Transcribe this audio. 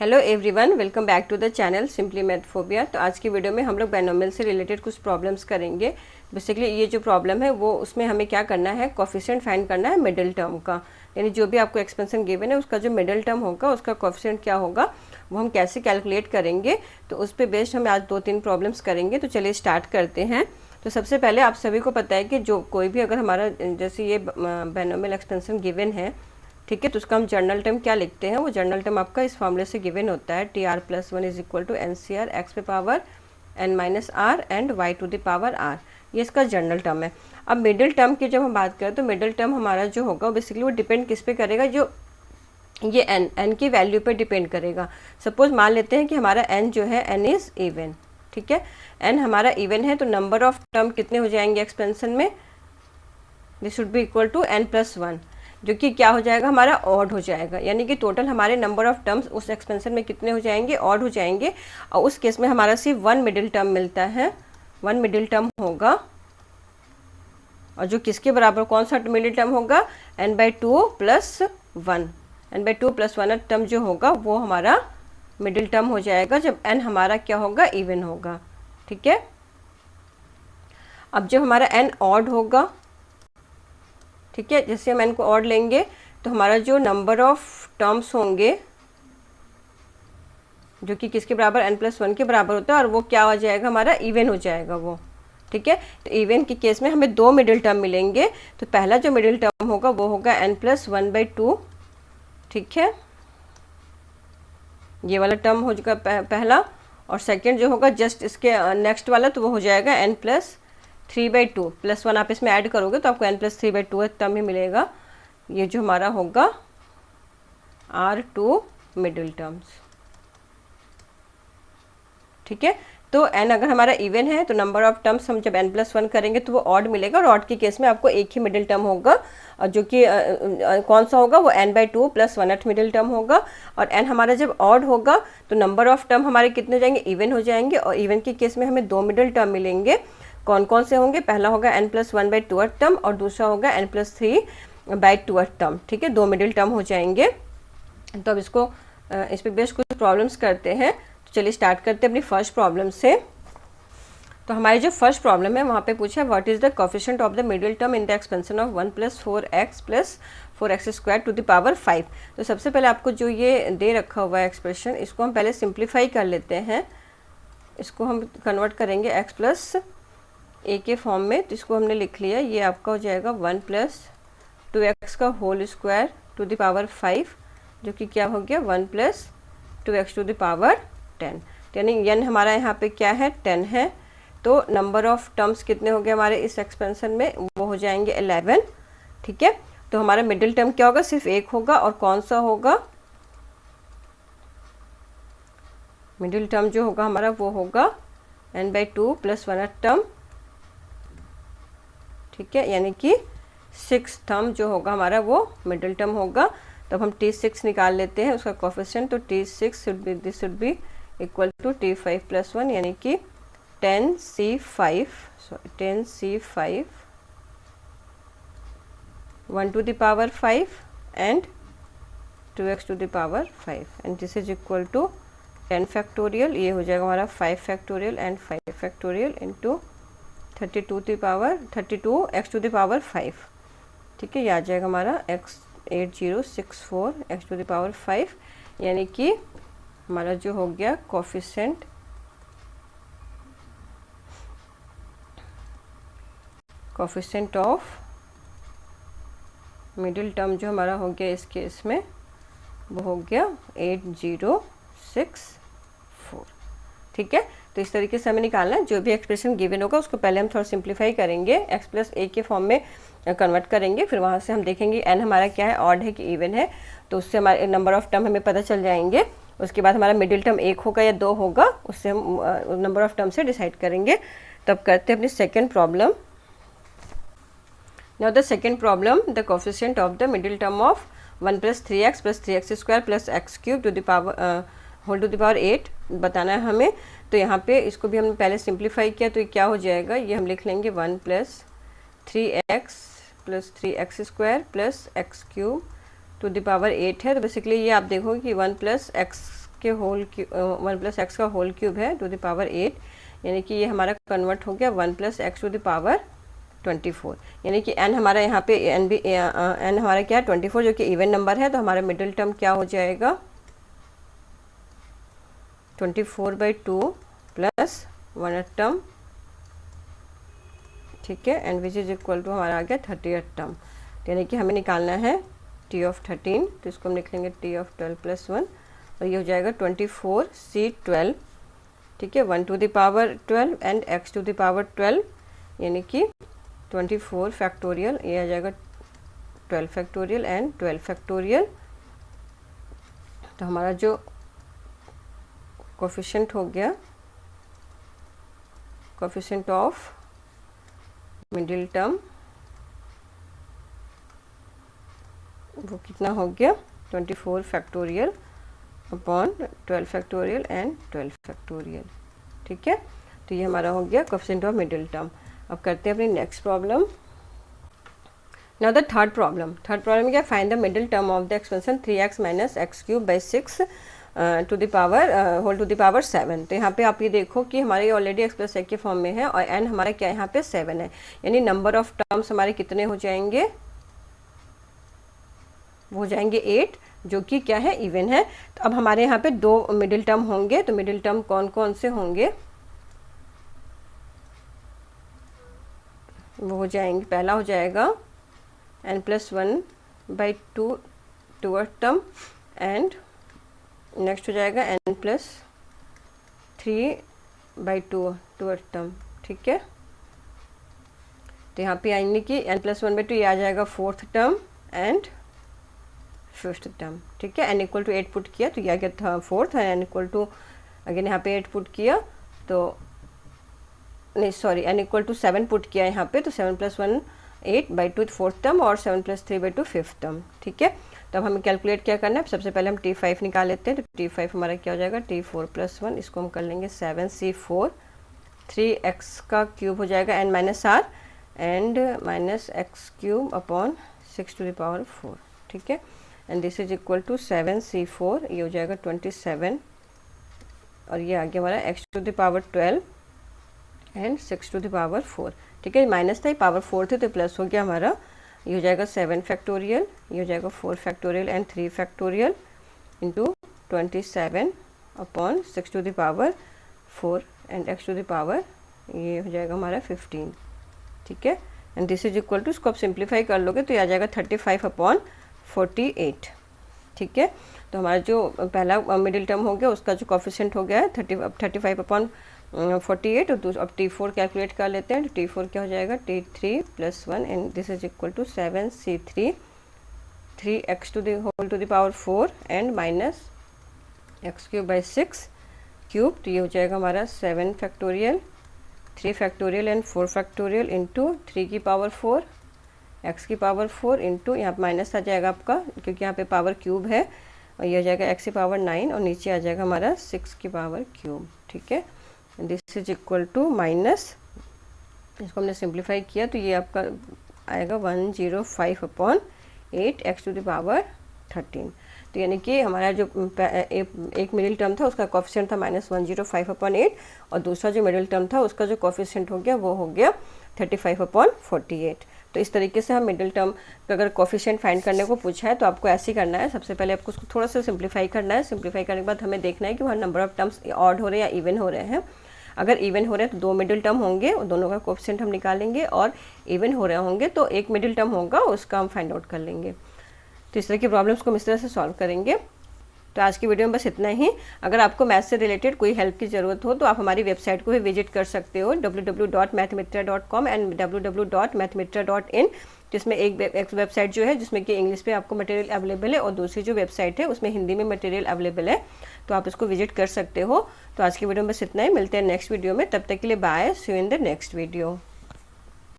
Hello everyone, welcome back to the channel simply mathphobia. तो आज की वीडियो में हम लोग बायनोमियल से रिलेटेड कुछ प्रॉब्लम्स करेंगे। बेसिकली ये जो प्रॉब्लम है वो उसमें हमें क्या करना है, कोफिशिएंट फाइंड करना है मिडिल टर्म का। यानी जो भी आपको एक्सपेंशन गिवन है उसका जो मिडिल टर्म होगा उसका कोफिशिएंट क्या होगा वो हम कैसे कैलकुलेट करेंगे। तो उस पर बेस्ड हम आज 2-3 प्रॉब्लम्स करेंगे। तो चलिए स्टार्ट करते हैं। तो सबसे पहले आप सभी को पता है कि जो कोई भी अगर हमारा जैसे ये बायनोमियल एक्सपेंशन गिवन है, ठीक है, तो उसका हम जर्नल टर्म क्या लिखते हैं, वो जर्नल टर्म आपका इस फॉर्मूले से गिवन होता है TR+1 is equal to NCR x पे power n-r and y to the power r। ये इसका जर्नल टर्म है। अब मिडिल टर्म की जब हम बात करें तो मिडिल टर्म हमारा जो होगा बेसिकली वो डिपेंड किस पे करेगा, जो ये n की वैल्यू पे डिपेंड करेगा। सपोज मान लेते हैं कि हमारा n जो है n इज़ इवन, ठीक है, n हमारा इवन है तो नंबर ऑफ टर्म कितने हो जाएंगे एक्सपेंशन में, this should be equal to n+1, जो कि क्या हो जाएगा हमारा ऑड हो जाएगा। यानी कि टोटल हमारे नंबर ऑफ टर्म्स उस एक्सपेंशन में कितने हो जाएंगे, ऑड हो जाएंगे। और उस केस में हमारा सिर्फ 1 मिडिल टर्म मिलता है, 1 मिडिल टर्म होगा। और जो किसके बराबर, कौन सा मिडिल टर्म होगा, n/2 + 1, n/2 + 1 टर्म जो होगा वो हमारा मिडिल टर्म हो जाएगा जब n हमारा क्या होगा, इवन होगा, ठीक है। अब जब हमारा n ऑड होगा, ठीक है, जैसे हम n को ऑड लेंगे तो हमारा जो नंबर ऑफ टर्म्स होंगे जो कि किसके बराबर, n+1 के बराबर होता है, और वो क्या हो जाएगा हमारा, इवन हो जाएगा वो, ठीक है। तो इवन के केस में हमें 2 मिडिल टर्म मिलेंगे। तो पहला जो मिडिल टर्म होगा वो होगा n+1/2, ठीक है, ये वाला टर्म हो जाएगा पहला। और सेकेंड जो होगा जस्ट इसके नेक्स्ट वाला, तो वो हो जाएगा n+3/2 +1। आप इसमें ऐड करोगे तो आपको n+3/2 टर्म ही मिलेगा। ये जो हमारा होगा R2 मिडिल टर्म्स, ठीक है। तो n अगर हमारा इवन है तो नंबर ऑफ टर्म्स हम जब n+1 करेंगे तो वो ऑड मिलेगा, और ऑड के केस में आपको एक ही मिडिल टर्म होगा, और जो कि कौन सा होगा, वो n/2 + 1 मिडिल टर्म होगा। और n हमारा जब ऑड होगा तो नंबर ऑफ टर्म हमारे कितने हो जाएंगे, इवन हो जाएंगे। और इवन के केस में हमें 2 मिडिल टर्म मिलेंगे। कौन कौन से होंगे, पहला होगा n+1/2 टर्म और दूसरा होगा n+3/2 टर्म, ठीक है, 2 मिडिल टर्म हो जाएंगे। तो अब इसको इस पर बेस कुछ प्रॉब्लम्स करते हैं। तो चलिए स्टार्ट करते हैं अपनी फर्स्ट प्रॉब्लम से। तो हमारी जो फर्स्ट प्रॉब्लम है वहाँ पे पूछा है what is the coefficient of the middle term in the expansion of 1 + 4x + 4x² to the power 5। तो सबसे पहले आपको जो ये दे रखा हुआ है एक्सप्रेशन, इसको हम पहले सिंप्लीफाई कर लेते हैं। इसको हम कन्वर्ट करेंगे x + a के फॉर्म में। तो इसको हमने लिख लिया, ये आपका हो जाएगा 1 + 2x² टू द पावर 5, जो कि क्या हो गया 1 + 2x टू द पावर 10। यानी n हमारा यहाँ पे क्या है, 10 है। तो नंबर ऑफ टर्म्स कितने हो गए हमारे इस एक्सपेंशन में, वो हो जाएंगे 11, ठीक है। तो हमारा मिडिल टर्म क्या होगा, सिर्फ एक होगा, और कौन सा होगा, मिडिल टर्म जो होगा हमारा वो होगा n/2 + 1 टर्म, ठीक है, यानी कि 6 टर्म जो होगा हमारा वो मिडिल टर्म होगा। तब हम T6 निकाल लेते हैं उसका कोफिशिएंट। तो T6 should be equal to T5 + 1, यानी कि 10C5 1 to the power 5 and 2x to the power 5, and this is equal to 10 factorial, ये हो जाएगा हमारा 5 factorial and 5 factorial into 32x to the power 5, ठीक है। ये आ जाएगा हमारा 8064x टू द पावर 5, यानी कि हमारा जो हो गया कोफिशिएंट ऑफ मिडिल टर्म जो हमारा हो गया इस केस में वो हो गया 8064, ठीक है। तो इस तरीके से हमें निकालना है। जो भी एक्सप्रेशन गिवन होगा उसको पहले हम थोड़ा सिंप्लीफाई करेंगे, x + a के फॉर्म में कन्वर्ट करेंगे। फिर वहाँ से हम देखेंगे n हमारा क्या है, ऑड है कि इवन है, तो उससे हमारे नंबर ऑफ टर्म हमें पता चल जाएंगे। उसके बाद हमारा मिडिल टर्म 1 होगा या 2 होगा, उससे हम नंबर ऑफ टर्म से डिसाइड करेंगे। तब करते हैं अपनी second problem. Now the second problem, the coefficient of the middle term of 1 + 3x + 3x² + x³ to the power whole to the power 8 बताना है हमें। तो यहाँ पे इसको भी हमने पहले सिंप्लीफाई किया, तो ये क्या हो जाएगा, ये हम लिख लेंगे 1 + 3x + 3x² + x³ to the power 8 है। तो बेसिकली ये आप देखोगे कि 1 + x के होल क्यूब 1 प्लस एक्स का होल क्यूब है टू द पावर 8, यानी कि ये हमारा कन्वर्ट हो गया 1 plus x to the power 24, यानी कि n हमारा यहाँ पे n हमारा क्या है 24, जो कि इवन नंबर है। तो हमारा मिडिल टर्म क्या हो जाएगा 24/2 प्लस 1 टर्म, ठीक है, and which is equal to हमारा आ गया 38 टर्म। यानी कि हमें निकालना है t ऑफ 13, तो इसको हम लिख लेंगे t ऑफ 12 प्लस 1, और ये हो जाएगा 24c12, ठीक है, 1 to the power 12 and x to the power 12, यानी कि 24 फैक्टोरियल, ये आ जाएगा 12 फैक्टोरियल एंड 12 फैक्टोरियल। तो हमारा जो कोफिशिएंट हो गया, कोफिशिएंट ऑफ मिडिल टर्म, वो कितना हो गया 24 factorial upon 12 factorial and 12 factorial, ठीक है। तो ये हमारा हो गया कोफिशिएंट ऑफ मिडिल टर्म। अब करते हैं अपनी next problem. Now the third problem क्या, find the middle term of the expansion 3x minus x cube by 6 to the power whole to the power 7। तो यहाँ पे आप ये देखो कि हमारे ऑलरेडी एक्स प्लस एक के फॉर्म में है और n हमारा क्या यहाँ पे 7 है, यानी नंबर ऑफ टर्म्स हमारे कितने हो जाएंगे, वो हो जाएंगे 8, जो कि क्या है इवन है। तो अब हमारे यहाँ पे 2 मिडिल टर्म होंगे, तो मिडिल टर्म कौन कौन से होंगे, वो हो जाएंगे, पहला हो जाएगा n+1/2 toward term, and next हो जाएगा n+3/2 टूअर्ड टर्म, ठीक है। तो यहाँ पे आएंगे कि n+1/2 ये आ जाएगा 4th term and 5th term, ठीक है। n इक्वल टू 8 पुट किया तो ये आ गया था 4th, n equal to again यहाँ पे 8 पुट किया तो नहीं sorry n equal to 7 put किया यहाँ पे, तो 7+1 8/2 4th टर्म और 7+3/2 5th टर्म, ठीक है। तब हमें कैलकुलेट क्या करना है, सबसे पहले हम t5 निकाल लेते हैं। तो t5 हमारा क्या हो जाएगा t4+1, इसको हम कर लेंगे 7c4, 3x का क्यूब हो जाएगा n minus r and minus x cube upon 6 to the power 4, ठीक है, and this is equal to 7c4, ये हो जाएगा 27, और ये आ गया हमारा x to the power 12 and 6 to the power 4, ठीक है। माइनस था, पावर 4 थे तो प्लस हो गया हमारा, ये हो जाएगा 7 फैक्टोरियल, ये हो जाएगा 4 factorial and 3 factorial into 27 upon 6 to the power 4 and x to the power, ये हो जाएगा हमारा 15, ठीक है, and this is equal to, इसको आप सिंप्लीफाई कर लोगे तो ये आ जाएगा 35 अपॉन 48, ठीक है। तो हमारा जो पहला मिडिल टर्म हो गया उसका जो कोफिशिएंट हो गया है 35 अपॉन 48, और अब t4 कैलकुलेट कर लेते हैं। तो t4 क्या हो जाएगा t3+1 and this is equal to 7c3, 3x to the whole to the power 4 and minus x cube by 6 cube, तो ये हो जाएगा हमारा 7 factorial, 3 factorial and 4 factorial into 3 की पावर 4, x की पावर 4 इंटू यहाँ पर माइनस आ जाएगा आपका क्योंकि यहाँ पे पावर क्यूब है, और ये हो जाएगा x की पावर 9 और नीचे आ जाएगा हमारा 6 की पावर क्यूब, ठीक है। This is equal to minus, इसको हमने सिंप्लीफाई किया तो ये आपका आएगा 105 upon 8 x to the power 13। तो यानी कि हमारा जो एक मिडिल टर्म था उसका कोफिशिएंट था -105 अपॉन 8, और दूसरा जो मिडिल टर्म था उसका जो कोफिशिएंट हो गया वो हो गया 35 अपॉन 48। तो इस तरीके से हम मिडिल टर्म का अगर कोफिशिएंट फाइंड करने को पूछा है तो आपको ऐसे ही करना है, सबसे पहले आपको उसको थोड़ा सा सिंप्लीफाई करना है। सिंप्लीफाई करने के बाद हमें देखना है कि वहाँ नंबर ऑफ टर्म्स ऑड हो रहे हैं या इवन हो रहे हैं। अगर इवन हो रहे हैं तो 2 मिडिल टर्म होंगे और दोनों का कोफिशिएंट हम निकालेंगे, और इवन हो रहे होंगे तो एक मिडिल टर्म होगा उसका हम फाइंड आउट कर लेंगे। तो इस तरह की प्रॉब्लम्स को हम इस तरह से सॉल्व करेंगे। तो आज की वीडियो में बस इतना ही। अगर आपको मैथ से रिलेटेड कोई हेल्प की ज़रूरत हो तो आप हमारी वेबसाइट को भी विजिट कर सकते हो www.mathmitra.com एंड www.mathmitra.in, जिसमें एक वेबसाइट जो है जिसमें कि इंग्लिश में आपको मटेरियल अवेलेबल है और दूसरी जो वेबसाइट है उसमें हिंदी में मटेरियल अवेलेबल है, तो आप इसको विजिट कर सकते हो। तो आज की वीडियो में बस इतना ही, मिलते हैं नेक्स्ट वीडियो में, तब तक के लिए bye, see you in the next video.